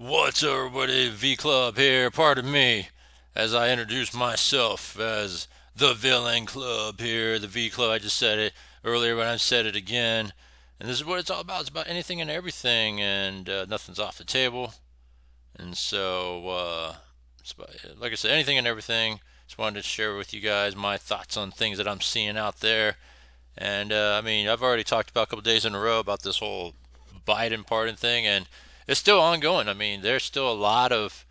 What's up, everybody? V Club here. Pardon me as I introduce myself as the Villain Club here. The V Club. I just said it earlier, but I said it again. And this is what it's all about. It's about anything and everything, and nothing's off the table. And so, it's about, like I said, anything and everything. Just wanted to share with you guys my thoughts on things that I'm seeing out there. And I've already talked about a couple days in a row about this whole Biden pardon thing, and it's still ongoing. I mean, there's still a lot of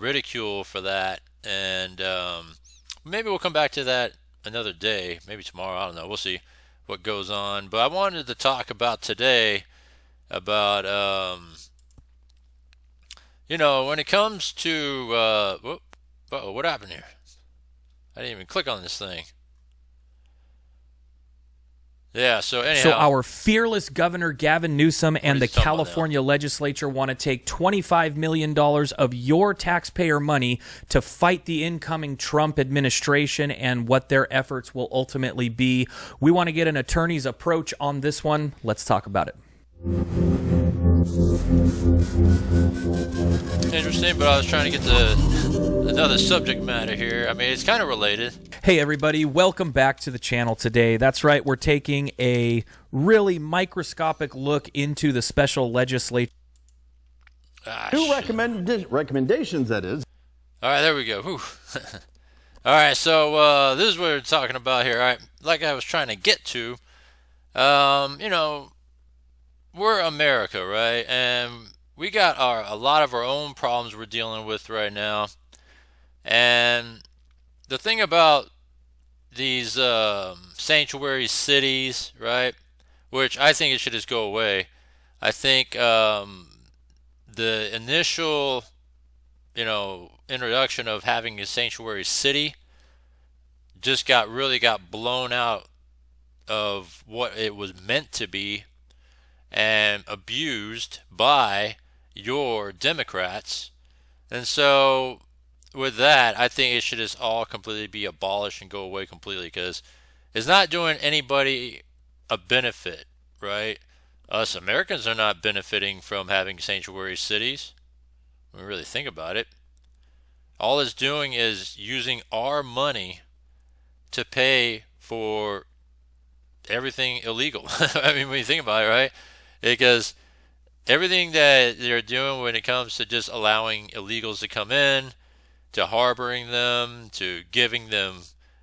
ridicule for that, and maybe we'll come back to that another day, maybe tomorrow. I don't know. We'll see what goes on. But I wanted to talk about today about when it comes to what happened here? I didn't even click on this thing. Yeah. So So anyhow, our fearless Governor Gavin Newsom what and is the he talking about now? California legislature want to take $25 million of your taxpayer money to fight the incoming Trump administration and what their efforts will ultimately be. We want to get an attorney's approach on this one. Let's talk about it. Interesting, but I was trying to get to another subject matter here. I mean, it's kind of related. Hey everybody, welcome back to the channel today. That's right, we're taking a really microscopic look into the special legislature. Two recommendations, that is. All right, there we go. Whew. All right, so this is what we're talking about here. All right, like I was trying to get to, we're America, right? And we got a lot of our own problems we're dealing with right now. And the thing about these sanctuary cities, right? Which I think it should just go away. I think the initial, introduction of having a sanctuary city just got blown out of what it was meant to be and abused by your Democrats. And so with that, I think it should just all completely be abolished and go away completely because it's not doing anybody a benefit, right? Us Americans are not benefiting from having sanctuary cities. When we really think about it, all it's doing is using our money to pay for everything illegal. I mean, when you think about it, right? Because everything that they're doing when it comes to just allowing illegals to come in, to harboring them, to giving them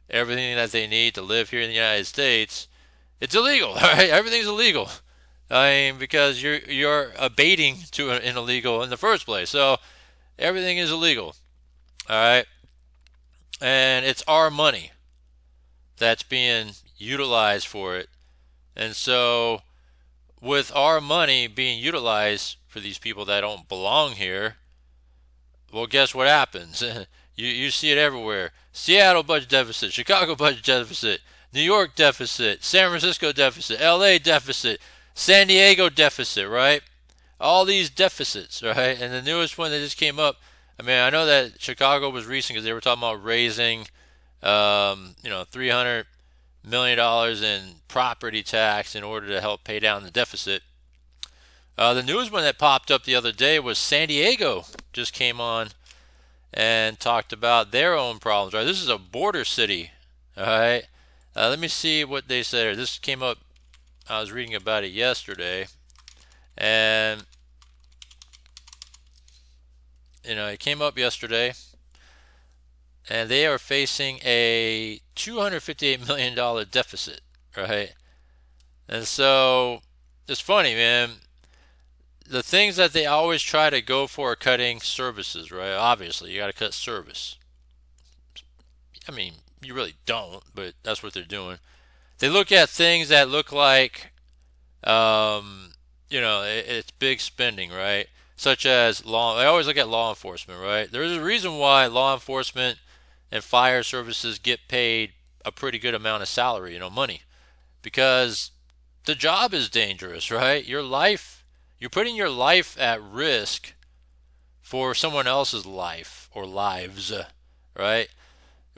everything that they need to live here in the United States, it's illegal. All right, everything's illegal. I mean, because you're abating to an illegal in the first place. So everything is illegal. All right, and it's our money that's being utilized for it. And so with our money being utilized for these people that don't belong here, well, guess what happens? You see it everywhere. Seattle budget deficit, Chicago budget deficit, New York deficit, San Francisco deficit, LA deficit, San Diego deficit, right? All these deficits, right? And the newest one that just came up, I mean, I know that Chicago was recent because they were talking about raising, $300 million in property tax in order to help pay down the deficit. The newest one that popped up the other day was San Diego just came on and talked about their own problems. Right, this is a border city. All right, let me see what they said. This came up. I was reading about it yesterday, and it came up yesterday, and they are facing a $258 million deficit. Right, and so it's funny, man. The things that they always try to go for are cutting services, right? Obviously, you got to cut service. I mean, you really don't, but that's what they're doing. They look at things that look like, it's big spending, right? Such as law. They always look at law enforcement, right? There's a reason why law enforcement and fire services get paid a pretty good amount of salary, money, because the job is dangerous, right? You're putting your life at risk for someone else's life or lives, right?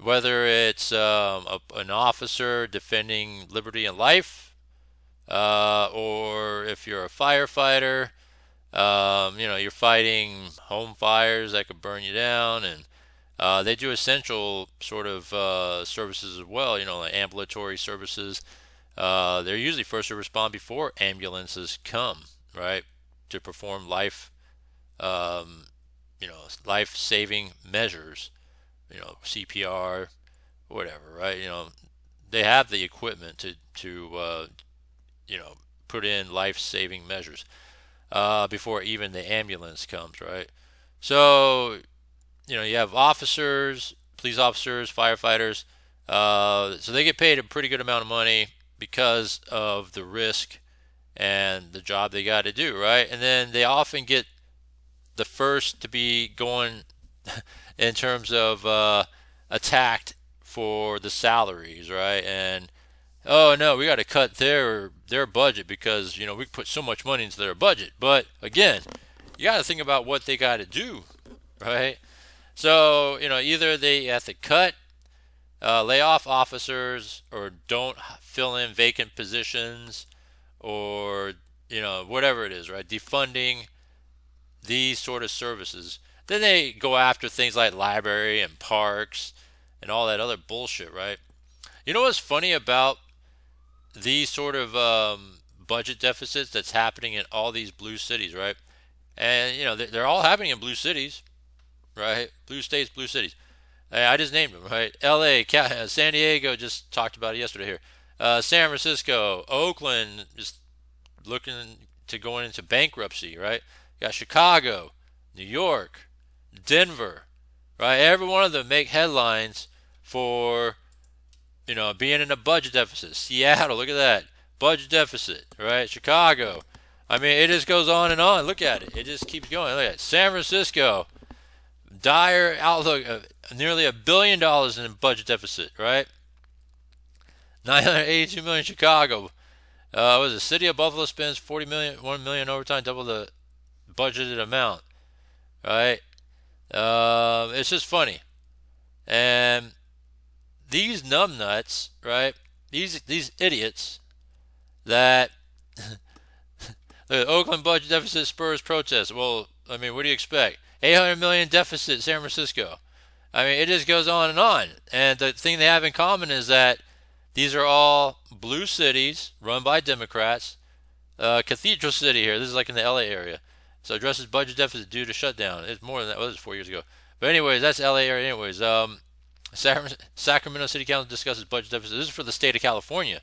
Whether it's an officer defending liberty and life, or if you're a firefighter, You're fighting home fires that could burn you down, and they do essential sort of services as well, like ambulatory services. They're usually first to respond before ambulances come, right, to perform um, life-saving measures, CPR, whatever, right? They have the equipment to put in life-saving measures before even the ambulance comes, right? So, you have officers, police officers, firefighters. So they get paid a pretty good amount of money because of the risk and the job they got to do, right? And then they often get the first to be going in terms of attacked for the salaries, right? And oh no, we got to cut their budget because we put so much money into their budget. But again, you got to think about what they got to do, right? So either they have to cut, lay off officers, or don't fill in vacant positions, or whatever it is, right? Defunding these sort of services. Then they go after things like library and parks and all that other bullshit, right? You know what's funny about these sort of budget deficits that's happening in all these blue cities, right? And they're all happening in blue cities, right? Blue states, blue cities. I just named them, right? L.A., San Diego, just talked about it yesterday here. San Francisco, Oakland, just looking to going into bankruptcy, right? You got Chicago, New York, Denver, right? Every one of them make headlines for, being in a budget deficit. Seattle, look at that. Budget deficit, right? Chicago. I mean, it just goes on and on. Look at it. It just keeps going. Look at it. San Francisco, dire outlook of nearly $1 billion in budget deficit, right? 982 million Chicago. Was the city of Buffalo spends 40 million, 1 million overtime, double the budgeted amount, right? It's just funny. And these numbnuts, right? These idiots that the Oakland budget deficit spurs protests. Well, I mean, what do you expect? 800 million deficit, San Francisco. I mean, it just goes on and on. And the thing they have in common is that these are all blue cities run by Democrats. Cathedral City here. This is like in the LA area. So addresses budget deficit due to shutdown. It's more than that. Well, this was 4 years ago. But anyways, that's LA area. Anyways, Sacramento City Council discusses budget deficit. This is for the state of California.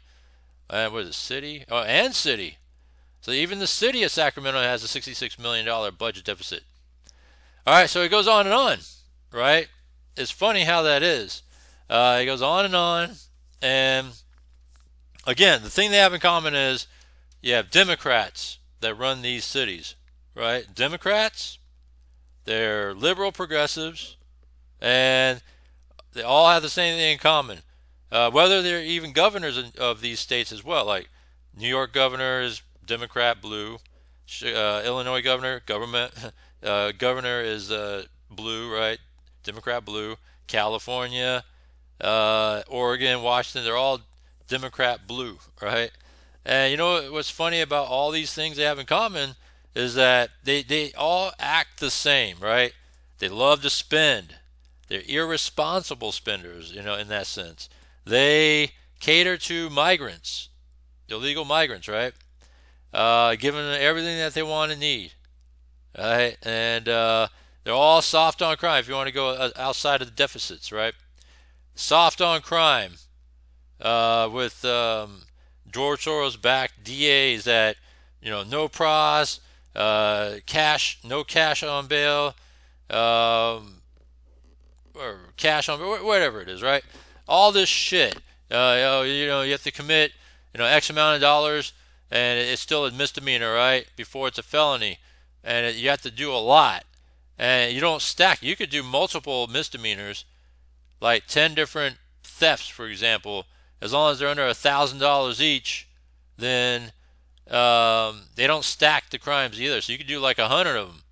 What is it? City? Oh, and city. So even the city of Sacramento has a $66 million budget deficit. All right, so it goes on and on, right? It's funny how that is. It goes on and on. And again, the thing they have in common is you have Democrats that run these cities, right? Democrats, they're liberal progressives, and they all have the same thing in common. Whether they're even governors of these states as well, like New York governor is Democrat blue, Illinois governor governor is blue, right? Democrat blue. California, Oregon, Washington, they're all Democrat blue, right? And you know what's funny about all these things they have in common is that they all act the same, right? They love to spend. They're irresponsible spenders, in that sense. They cater to migrants, illegal migrants, right? Giving them everything that they want and need, right? And they're all soft on crime if you want to go outside of the deficits, right? Soft on crime with George Soros-backed DAs that, no pros, no cash on bail, or cash on bail, whatever it is, right? All this shit. You have to commit, X amount of dollars, and it's still a misdemeanor, right? Before it's a felony, and you have to do a lot. And you don't stack. You could do multiple misdemeanors, like 10 different thefts, for example. As long as they're under $1,000 each, then they don't stack the crimes either. So you could do like 100 of them,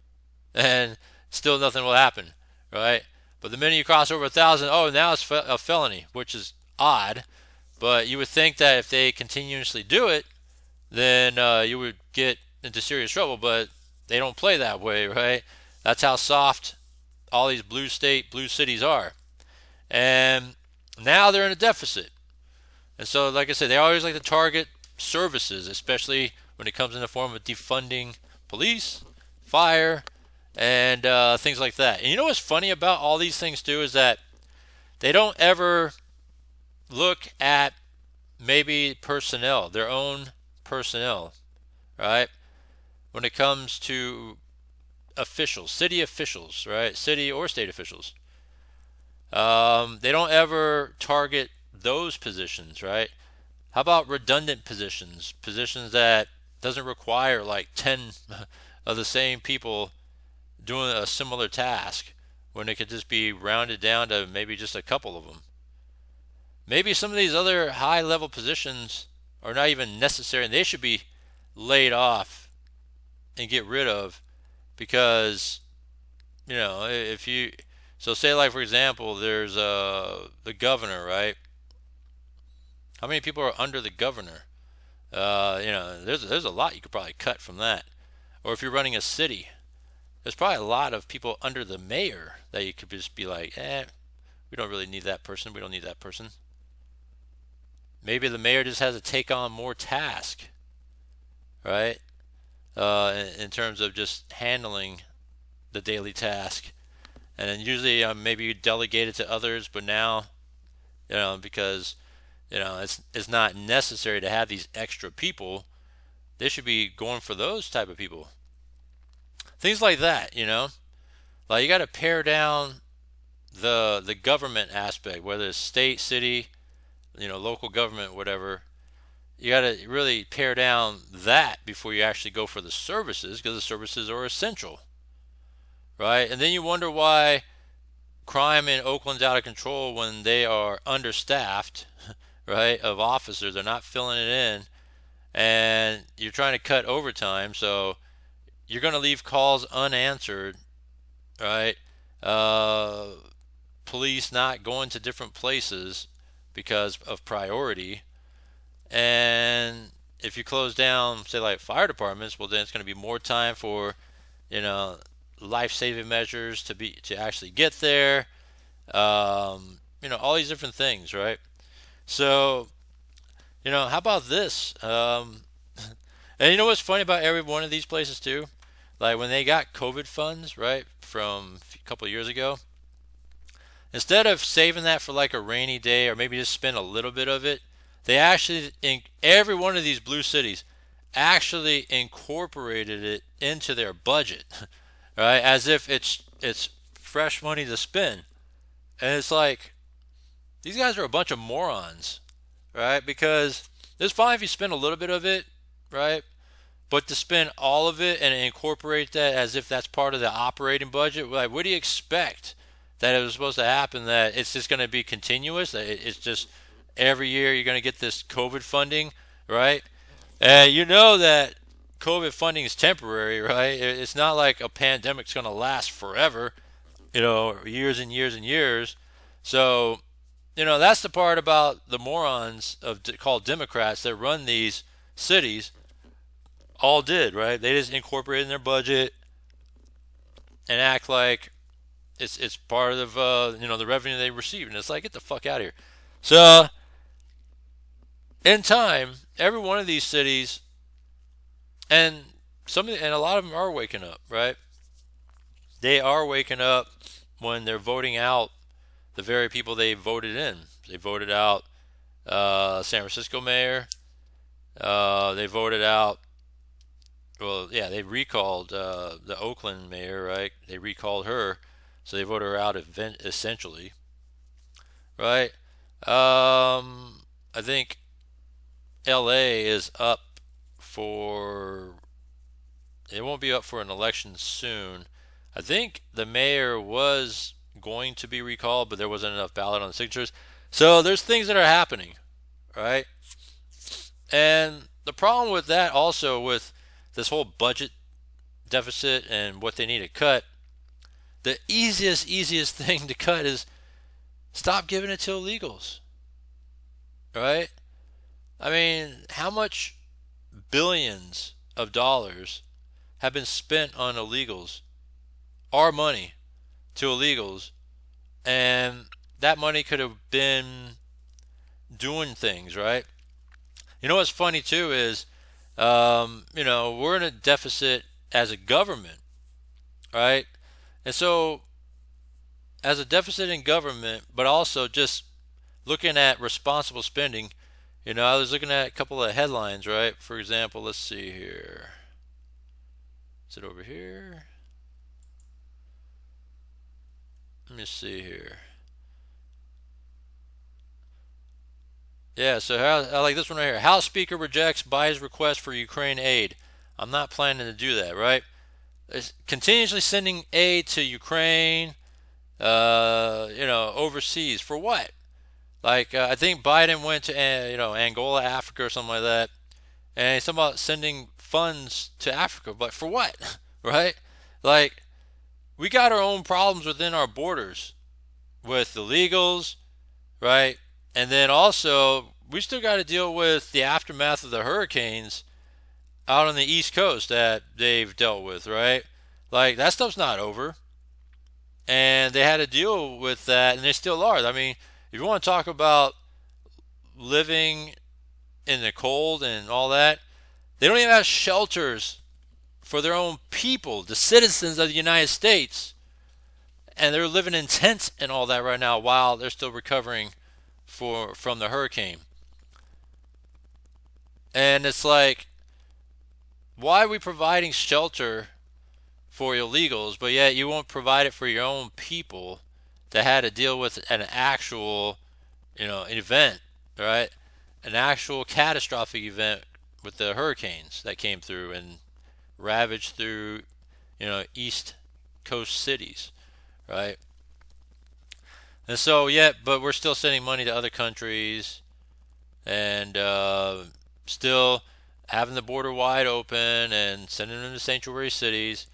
and still nothing will happen, right? But the minute you cross over 1,000, oh, now it's a felony, which is odd. But you would think that if they continuously do it, then you would get into serious trouble. But they don't play that way, right? That's how soft all these blue cities are. And now they're in a deficit. And so, like I said, they always like to target services, especially when it comes in the form of defunding police, fire, and things like that. And you know what's funny about all these things too is that they don't ever look at maybe personnel, their own personnel, right? When it comes to officials, city officials, right? City or state officials. They don't ever target those positions, right? How about redundant positions? Positions that doesn't require like 10 of the same people doing a similar task when it could just be rounded down to maybe just a couple of them. Maybe some of these other high level positions are not even necessary and they should be laid off and get rid of because, you know, if you, so say like for example, there's the governor, right? How many people are under the governor? You know, there's a lot you could probably cut from that. Or if you're running a city, there's probably a lot of people under the mayor that you could just be like, we don't really need that person. We don't need that person. Maybe the mayor just has to take on more task, right? In terms of just handling the daily task. And then usually maybe you delegate it to others, but now, you know, because, you know, it's not necessary to have these extra people. They should be going for those type of people. Things like that, you know. Like you got to pare down the government aspect, whether it's state, city, you know, local government, whatever. You got to really pare down that before you actually go for the services, because the services are essential, right? And then you wonder why crime in Oakland's out of control when they are understaffed, right, of officers. They're not filling it in, and you're trying to cut overtime, so you're going to leave calls unanswered, right? Police not going to different places because of priority. And if you close down, say like fire departments, well then it's going to be more time for, you know, life-saving measures to actually get there. You know, all these different things, right? So, you know, how about this? And you know what's funny about every one of these places too? Like when they got COVID funds, right, from a couple of years ago, instead of saving that for like a rainy day or maybe just spend a little bit of it, they actually, in every one of these blue cities, actually incorporated it into their budget, right? As if it's fresh money to spend. And it's like, these guys are a bunch of morons, right? Because it's fine if you spend a little bit of it, right? But to spend all of it and incorporate that as if that's part of the operating budget, like, what do you expect? That it was supposed to happen, that it's just going to be continuous, that it's just every year you're going to get this COVID funding, right? And you know that COVID funding is temporary, right? It's not like a pandemic's going to last forever, you know, years and years and years. So, you know, that's the part about the morons called Democrats that run these cities all did, right? They just incorporate in their budget and act like it's part of you know, the revenue they receive, and it's like, get the fuck out of here. So in time, every one of these cities, and a lot of them are waking up, right? They are waking up when they're voting out the very people they voted in. They voted out San Francisco mayor. They voted out. Well, yeah, they recalled the Oakland mayor, right? They recalled her. So they voted her out essentially, right? I think LA is up for, it won't be up for an election soon. I think the mayor was going to be recalled, but there wasn't enough ballot on the signatures. So there's things that are happening, right? And the problem with that also, with this whole budget deficit and what they need to cut, the easiest thing to cut is stop giving it to illegals, right? I mean, how much billions of dollars have been spent on illegals, our money to illegals, and that money could have been doing things, right? You know what's funny too is, we're in a deficit as a government, right? And so, as a deficit in government, but also just looking at responsible spending, I was looking at a couple of headlines, right? For example, let's see here. Is it over here? Let me see here. Yeah, so I like this one right here. House Speaker rejects Biden's request for Ukraine aid. I'm not planning to do that, right? It's continuously sending aid to Ukraine, overseas. For what? Like, I think Biden went to, Angola, Africa, or something like that, and he's talking about sending funds to Africa. But for what? Right? Like, we got our own problems within our borders with illegals, right? And then also, we still got to deal with the aftermath of the hurricanes out on the East Coast that they've dealt with, right? Like, that stuff's not over. And they had to deal with that, and they still are. I mean, if you want to talk about living in the cold and all that, they don't even have shelters for their own people, the citizens of the United States. And they're living in tents and all that right now while they're still recovering from the hurricane. And it's like, why are we providing shelter for illegals, but yet you won't provide it for your own people that had to deal with an actual, event, right? An actual catastrophic event with the hurricanes that came through and ravaged through, East Coast cities, right? And so, but we're still sending money to other countries and still having the border wide open and sending them to sanctuary cities.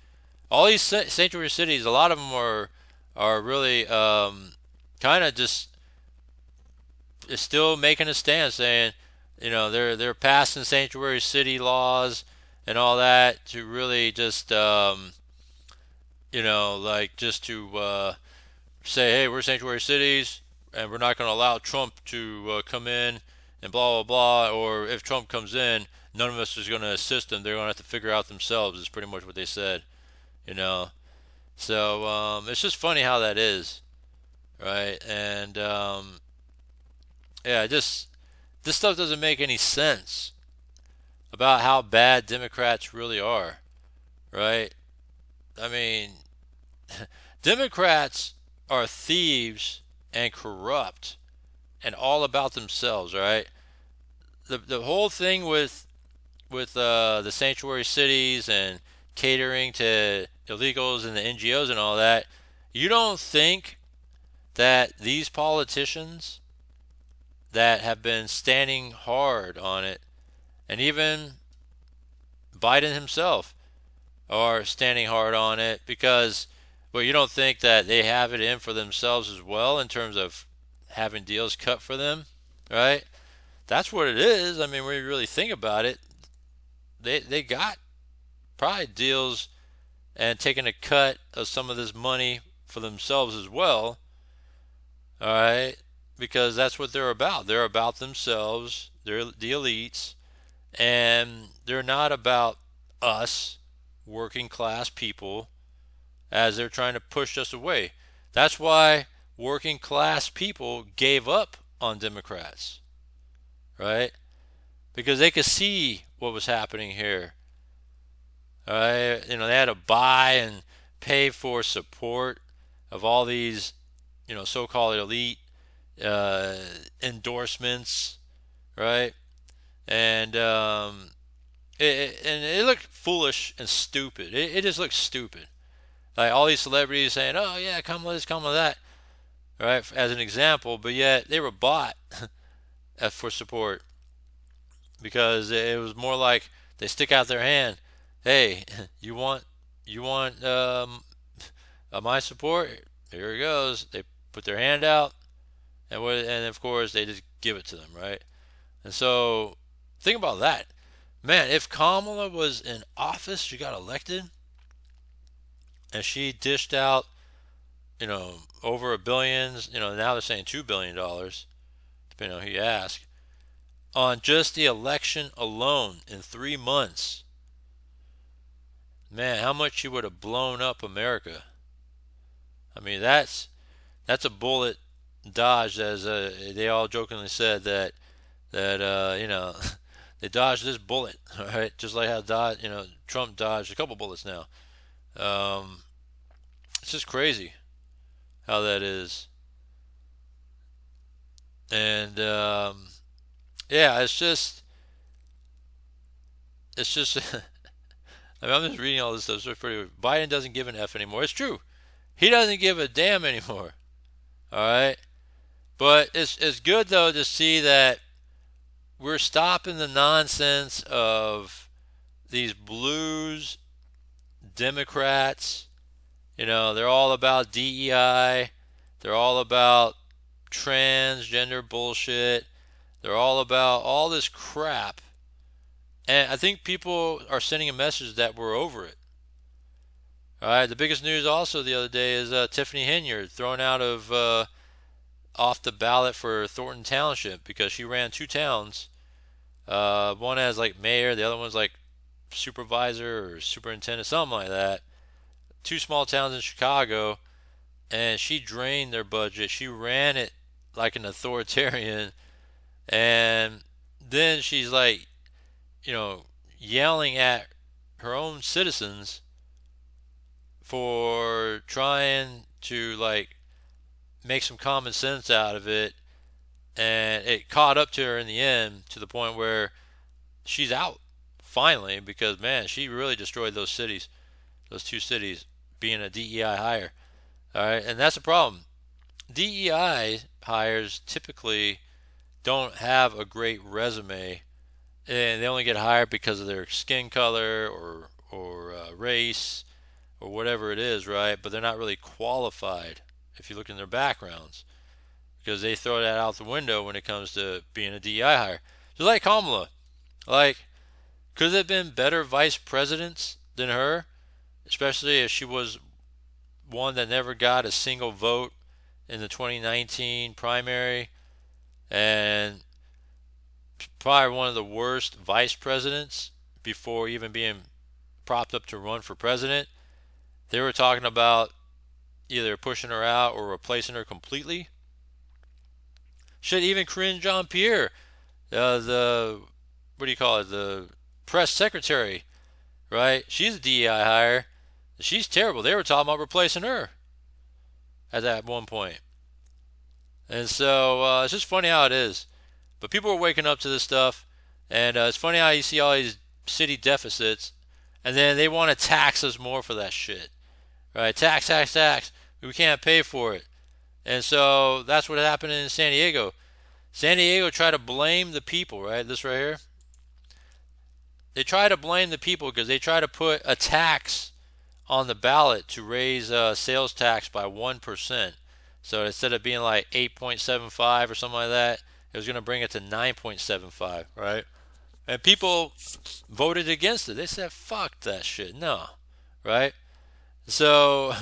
All these sanctuary cities, a lot of them are really kind of just still making a stand, saying, they're passing sanctuary city laws and all that to really just, just to say, hey, we're sanctuary cities and we're not going to allow Trump to come in and blah, blah, blah. Or if Trump comes in, none of us is going to assist them. They're going to have to figure out themselves, is pretty much what they said, So it's just funny how that is, right? And, this stuff doesn't make any sense about how bad Democrats really are, right? I mean, Democrats are thieves and corrupt and all about themselves, right? The whole thing with the sanctuary cities and catering to illegals and the NGOs and all that, you don't think that these politicians that have been standing hard on it, and even Biden himself are standing hard on it, because you don't think that they have it in for themselves as well in terms of having deals cut for them, right? That's what it is. I mean, when you really think about it, they got probably deals and taking a cut of some of this money for themselves as well, all right? Because that's what they're about. They're about themselves. They're the elites, and they're not about us, working class people, as they're trying to push us away. That's why working class people gave up on Democrats, right? Because they could see what was happening here. All right? They had to buy and pay for support of all these, so-called elite endorsements, right? And it looked foolish and stupid. It just looked stupid. Like all these celebrities saying, "Oh yeah, come with this, come with that," right? As an example, but yet they were bought for support, because it was more like they stick out their hand. Hey, you want my support? Here it goes. They put their hand out, and of course they just give it to them, right? And so think about that. Man, if Kamala was in office, she got elected, and she dished out, over $1 billion, now they're saying $2 billion, depending on who you ask, on just the election alone in 3 months. Man, how much she would have blown up America. I mean, that's a bullet dodged, as they all jokingly said that they dodged this bullet, all right? Just like how Trump dodged a couple bullets now. It's just crazy how that is. And yeah, it's just I mean, I'm just reading all this stuff. So pretty. Biden doesn't give an F anymore. It's true. He doesn't give a damn anymore. All right. But it's good though to see that we're stopping the nonsense of these blues Democrats. They're all about DEI. They're all about transgender bullshit. They're all about all this crap. And I think people are sending a message that we're over it. All right. The biggest news also the other day is Tiffany Henyard thrown out of off the ballot for Thornton Township because she ran 2 towns. One as like mayor, the other one's like supervisor or superintendent, something like that. 2 small towns in Chicago, and she drained their budget. She ran it like an authoritarian, and then she's like, yelling at her own citizens for trying to like make some common sense out of it, and it caught up to her in the end to the point where she's out finally because man, she really destroyed those 2 cities, being a DEI hire. All right, and that's the problem. DEI hires typically don't have a great resume, and they only get hired because of their skin color or race or whatever it is, right? But they're not really qualified if you look in their backgrounds, because they throw that out the window when it comes to being a DEI hire. Just like Kamala, like, could there have been better vice presidents than her, especially if she was one that never got a single vote in the 2019 primary, and probably one of the worst vice presidents before even being propped up to run for president. They were talking about either pushing her out or replacing her completely. Shit, even Karine Jean-Pierre, the press secretary, right? She's a DEI hire. She's terrible. They were talking about replacing her at that one point. And so it's just funny how it is. But people are waking up to this stuff, and it's funny how you see all these city deficits, and then they want to tax us more for that shit. Right? Tax. We can't pay for it. And so that's what happened in San Diego. San Diego tried to blame the people, right? This right here. They try to blame the people because they try to put a tax on the ballot to raise sales tax by 1%. So instead of being like 8.75 or something like that, it was going to bring it to 9.75, right? And people voted against it. They said, fuck that shit. No, right? So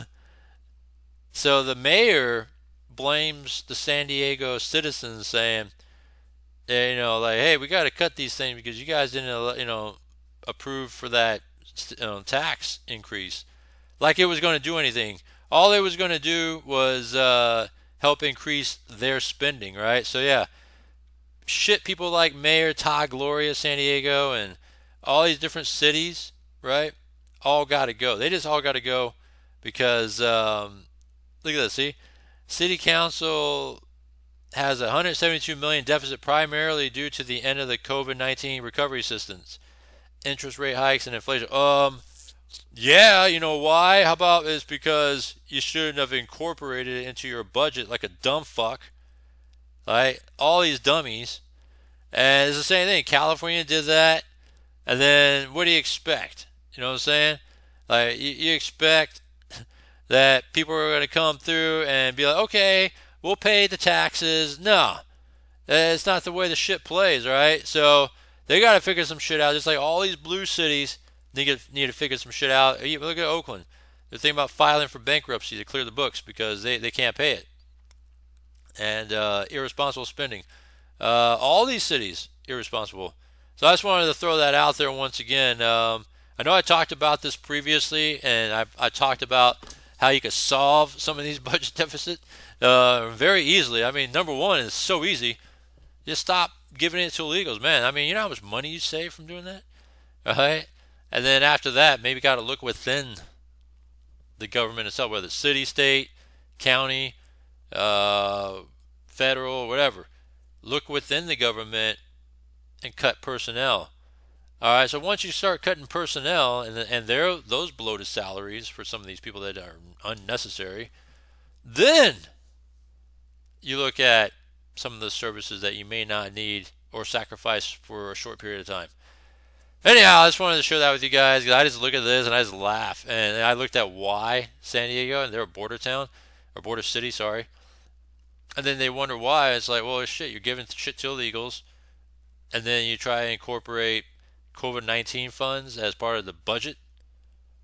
the mayor blames the San Diego citizens, saying, like, hey, we got to cut these things because you guys didn't, approve for that tax increase. Like it was going to do anything. All it was going to do was help increase their spending, right? So yeah, shit, people like Mayor Todd Gloria, San Diego, and all these different cities, right? All got to go. They just all got to go because look at this. See, City Council has a $172 million deficit primarily due to the end of the COVID-19 recovery assistance, interest rate hikes, and inflation. Yeah, you know why? How about it's because you shouldn't have incorporated it into your budget like a dumb fuck. Right? All these dummies. And it's the same thing. California did that. And then what do you expect? You know what I'm saying? Like, you expect that people are going to come through and be like, okay, we'll pay the taxes. No. It's not the way the shit plays, right? So They got to figure some shit out. Just like all these blue cities need to figure some shit out. Look at Oakland. They're thinking about filing for bankruptcy to clear the books because they can't pay it. And irresponsible spending. All these cities, irresponsible. So I just wanted to throw that out there once again. I know I talked about this previously, and I talked about how you could solve some of these budget deficits very easily. I mean, number one is so easy. Just stop giving it to illegals, man. I mean, you know how much money you save from doing that, right? And then after that, maybe got to look within the government itself, whether it's city, state, county, federal, whatever. Look within the government and cut personnel. All right, so once you start cutting personnel and those bloated salaries for some of these people that are unnecessary, then you look at some of the services that you may not need or sacrifice for a short period of time. Anyhow, I just wanted to share that with you guys because I just look at this and I just laugh. And I looked at why San Diego, and they're a border town, or border city, sorry. And then they wonder why. It's like, well, shit, you're giving shit to illegals, and then you try and incorporate COVID-19 funds as part of the budget.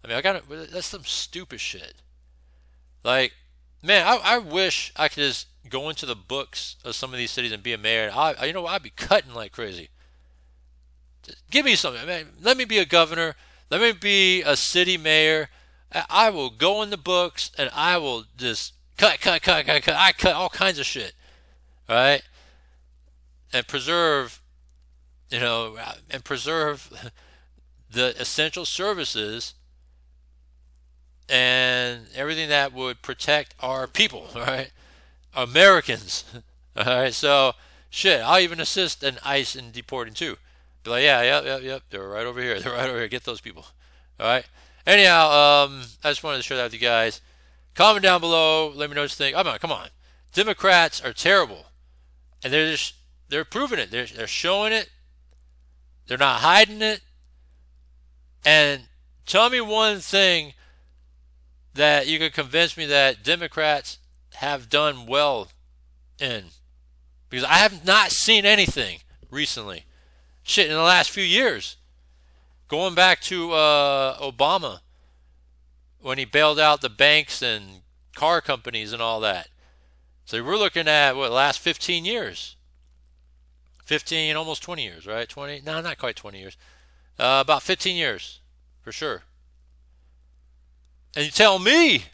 I mean, that's some stupid shit. Like, man, I wish I could just go into the books of some of these cities and be a mayor. I'd be cutting like crazy. Just give me something, man. Let me be a governor. Let me be a city mayor. I will go in the books and I will just cut. I cut all kinds of shit, right? And preserve, the essential services and everything that would protect our people, right? Americans. All right, so shit, I'll even assist in ICE in deporting too. Be like, yep, they're right over here. They're right over here. Get those people. All right. Anyhow, I just wanted to share that with you guys. Comment down below. Let me know what you think. Come on. Democrats are terrible, and they're proving it. They're showing it. They're not hiding it. And tell me one thing that you could convince me that Democrats have done well in, because I have not seen anything recently. Shit, in the last few years, going back to Obama when he bailed out the banks and car companies and all that. So we're looking at last 15 years, 15, almost 20 years, right? 20? No, not quite 20 years. About 15 years for sure. And you tell me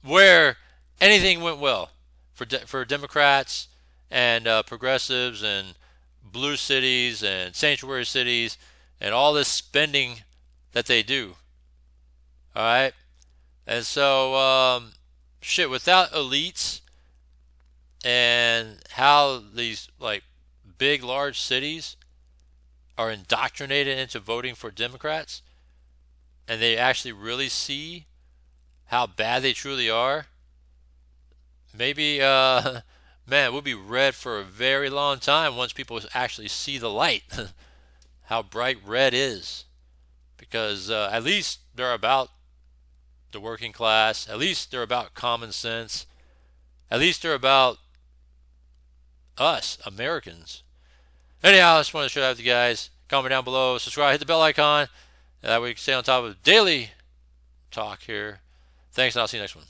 where anything went well for Democrats and progressives and blue cities and sanctuary cities and all this spending that they do. All right? And so, without elites and how these big, large cities are indoctrinated into voting for Democrats, and they actually really see how bad they truly are, maybe, we'll be red for a very long time once people actually see the light, how bright red is. Because at least they're about the working class. At least they're about common sense. At least they're about us, Americans. Anyhow, I just want to share that with you guys. Comment down below. Subscribe. Hit the bell icon. That way you can stay on top of daily talk here. Thanks, and I'll see you next one.